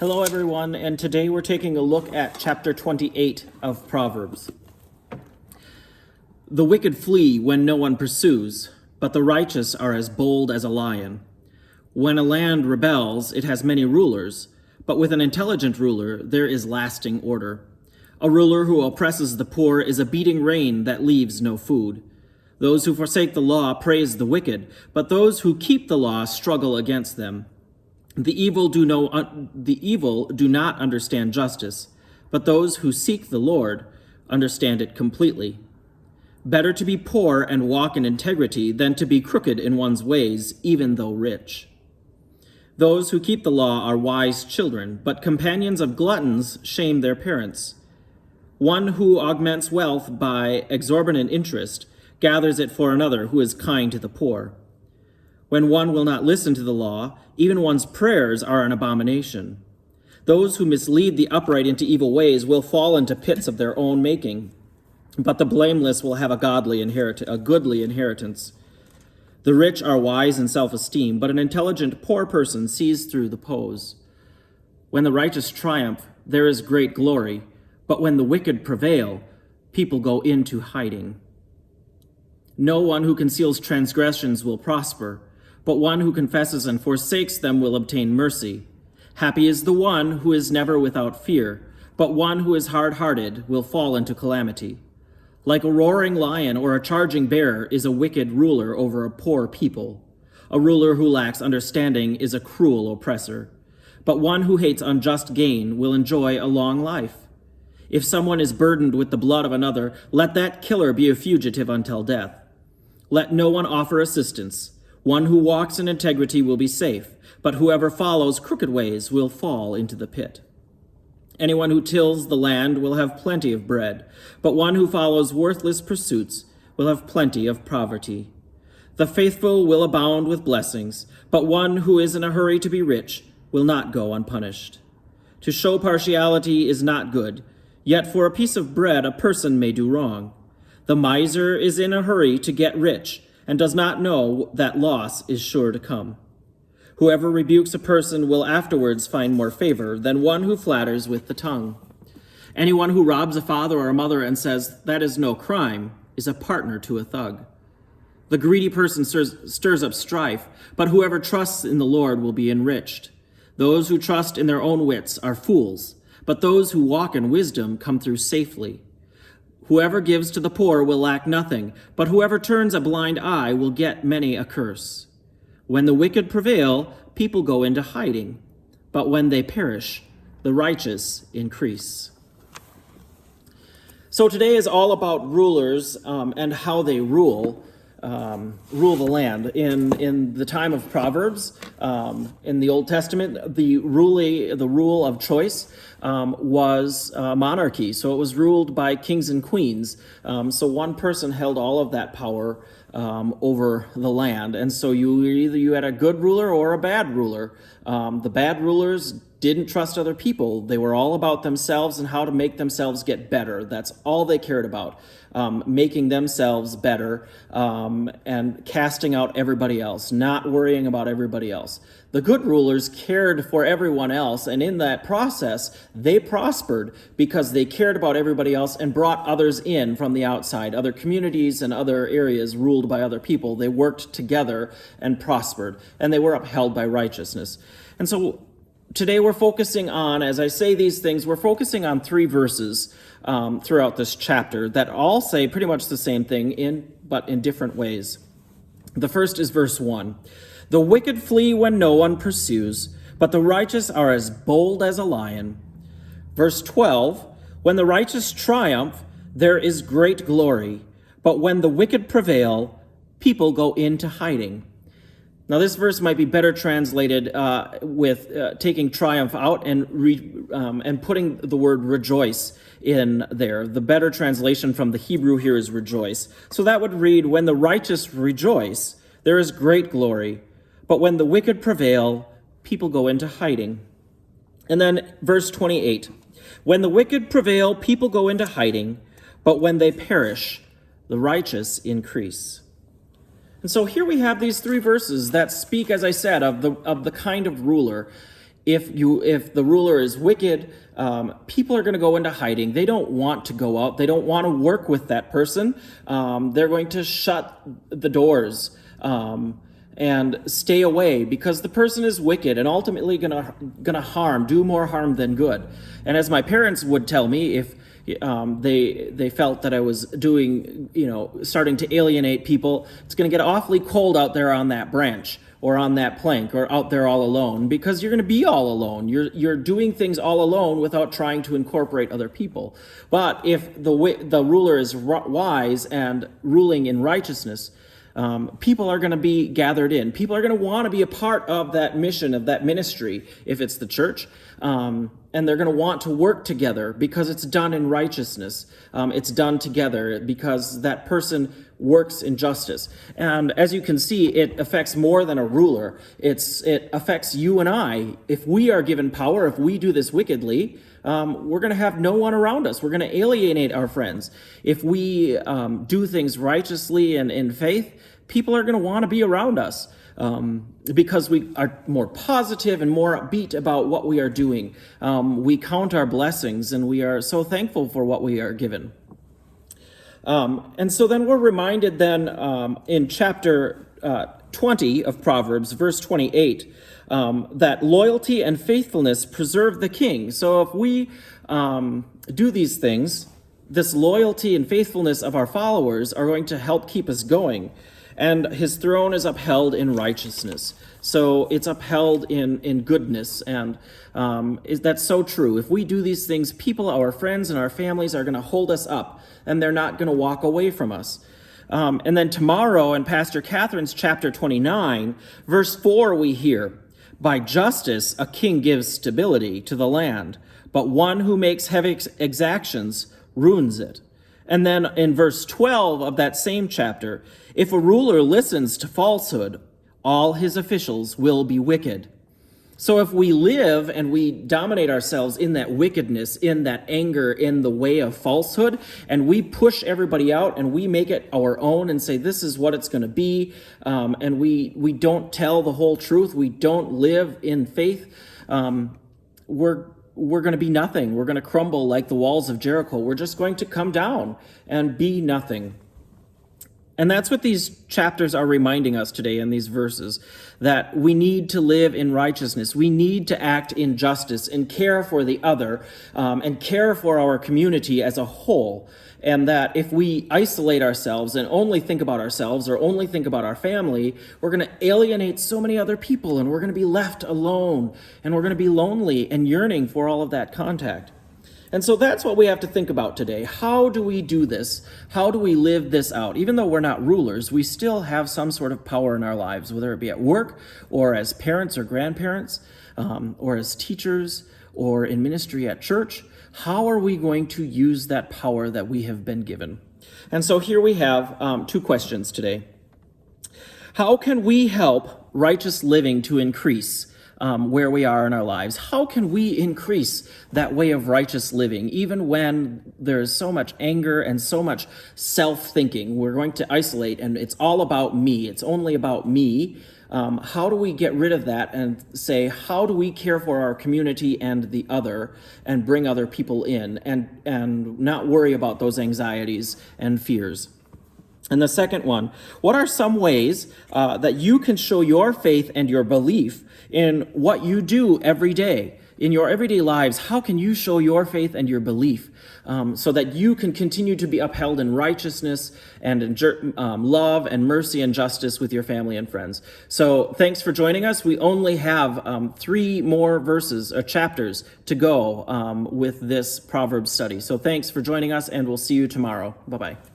Hello everyone, and today we're taking a look at chapter 28 of Proverbs. The wicked flee when no one pursues, but the righteous are as bold as a lion. When a land rebels, it has many rulers, but with an intelligent ruler there is lasting order. A ruler who oppresses the poor is a beating rain that leaves no food. Those who forsake the law praise the wicked, but those who keep the law struggle against them. The evil do not understand justice, but those who seek the Lord understand it completely. Better to be poor and walk in integrity than to be crooked in one's ways, even though rich. Those who keep the law are wise children, but companions of gluttons shame their parents. One who augments wealth by exorbitant interest gathers it for another who is kind to the poor. When one will not listen to the law, even one's prayers are an abomination. Those who mislead the upright into evil ways will fall into pits of their own making, but the blameless will have a goodly inheritance. The rich are wise in self-esteem, but an intelligent poor person sees through the pose. When the righteous triumph, there is great glory, but when the wicked prevail, people go into hiding. No one who conceals transgressions will prosper, but one who confesses and forsakes them will obtain mercy. Happy is the one who is never without fear, but one who is hard-hearted will fall into calamity. Like a roaring lion or a charging bear is a wicked ruler over a poor people. A ruler who lacks understanding is a cruel oppressor, but one who hates unjust gain will enjoy a long life. If someone is burdened with the blood of another, let that killer be a fugitive until death. Let no one offer assistance. One who walks in integrity will be safe, but whoever follows crooked ways will fall into the pit. Anyone who tills the land will have plenty of bread, but one who follows worthless pursuits will have plenty of poverty. The faithful will abound with blessings, but one who is in a hurry to be rich will not go unpunished. To show partiality is not good, yet for a piece of bread a person may do wrong. The miser is in a hurry to get rich, and does not know that loss is sure to come. Whoever rebukes a person will afterwards find more favor than one who flatters with the tongue. Anyone who robs a father or a mother and says, "That is no crime," is a partner to a thug. The greedy person stirs up strife, but whoever trusts in the Lord will be enriched. Those who trust in their own wits are fools, but those who walk in wisdom come through safely. Whoever gives to the poor will lack nothing, but whoever turns a blind eye will get many a curse. When the wicked prevail, people go into hiding, but when they perish, the righteous increase. So today is all about rulers and how they rule the land. In the time of Proverbs, in the Old Testament, the rule of choice was monarchy. So it was ruled by kings and queens. So one person held all of that power over the land. And so you had a good ruler or a bad ruler. The bad rulers didn't trust other people. They were all about themselves and how to make themselves get better. That's all they cared about, making themselves better and casting out everybody else, not worrying about everybody else. The good rulers cared for everyone else, and in that process, they prospered because they cared about everybody else and brought others in from the outside, other communities and other areas ruled by other people. They worked together and prospered, and they were upheld by righteousness. And so today we're focusing on, as I say these things, we're focusing on 3 verses throughout this chapter that all say pretty much the same thing, but in different ways. The first is verse 1. The wicked flee when no one pursues, but the righteous are as bold as a lion. Verse 12. When the righteous triumph, there is great glory, but when the wicked prevail, people go into hiding. Now, this verse might be better translated with taking triumph out and putting the word rejoice in there. The better translation from the Hebrew here is rejoice. So that would read, when the righteous rejoice, there is great glory, but when the wicked prevail, people go into hiding. And then verse 28, when the wicked prevail, people go into hiding, but when they perish, the righteous increase. And so here we have these 3 verses that speak, as I said, of the kind of ruler. If the ruler is wicked, people are going to go into hiding. They don't want to go out. They don't want to work with that person. They're going to shut the doors and stay away because the person is wicked and ultimately gonna do more harm than good. And as my parents would tell me, if they felt that I was starting to alienate people, it's going to get awfully cold out there on that branch or on that plank or out there all alone, because you're going to be all alone. You're doing things all alone without trying to incorporate other people. But if the ruler is wise and ruling in righteousness, people are going to be gathered in. People are going to want to be a part of that mission, of that ministry, if it's the church. And they're going to want to work together because it's done in righteousness. It's done together because that person works in justice. And as you can see, it affects more than a ruler. It affects you and I. If we are given power, if we do this wickedly, we're going to have no one around us. We're going to alienate our friends. If we do things righteously and in faith, people are going to want to be around us because we are more positive and more upbeat about what we are doing. We count our blessings and we are so thankful for what we are given. And so then we're reminded then in chapter 20 of Proverbs, verse 28, that loyalty and faithfulness preserve the king. So if we do these things, this loyalty and faithfulness of our followers are going to help keep us going. And his throne is upheld in righteousness. So it's upheld in goodness. And that's so true. If we do these things, people, our friends and our families are going to hold us up, and they're not going to walk away from us. And then tomorrow in Pastor Catherine's chapter 29, verse 4, we hear, "By justice a king gives stability to the land, but one who makes heavy exactions ruins it." And then in verse 12 of that same chapter, "If a ruler listens to falsehood, all his officials will be wicked." So if we live and we dominate ourselves in that wickedness, in that anger, in the way of falsehood, and we push everybody out and we make it our own and say this is what it's going to be, and we don't tell the whole truth, we don't live in faith, we're going to be nothing. We're going to crumble like the walls of Jericho. We're just going to come down and be nothing. And that's what these chapters are reminding us today in these verses, that we need to live in righteousness. We need to act in justice and care for the other and care for our community as a whole. And that if we isolate ourselves and only think about ourselves or only think about our family, we're going to alienate so many other people and we're going to be left alone and we're going to be lonely and yearning for all of that contact. And so that's what we have to think about today. How do we do this? How do we live this out? Even though we're not rulers, we still have some sort of power in our lives, whether it be at work or as parents or grandparents or as teachers or in ministry at church. How are we going to use that power that we have been given? And so here we have two questions today. How can we help righteous living to increase where we are in our lives? How can we increase that way of righteous living, even when there's so much anger and so much self-thinking? We're going to isolate, and it's all about me. It's only about me. How do we get rid of that and say, how do we care for our community and the other and bring other people in and not worry about those anxieties and fears? And the second one, what are some ways that you can show your faith and your belief in what you do every day? In your everyday lives, how can you show your faith and your belief so that you can continue to be upheld in righteousness and in love and mercy and justice with your family and friends? So thanks for joining us. We only have 3 more chapters to go with this Proverbs study. So thanks for joining us, and we'll see you tomorrow. Bye-bye.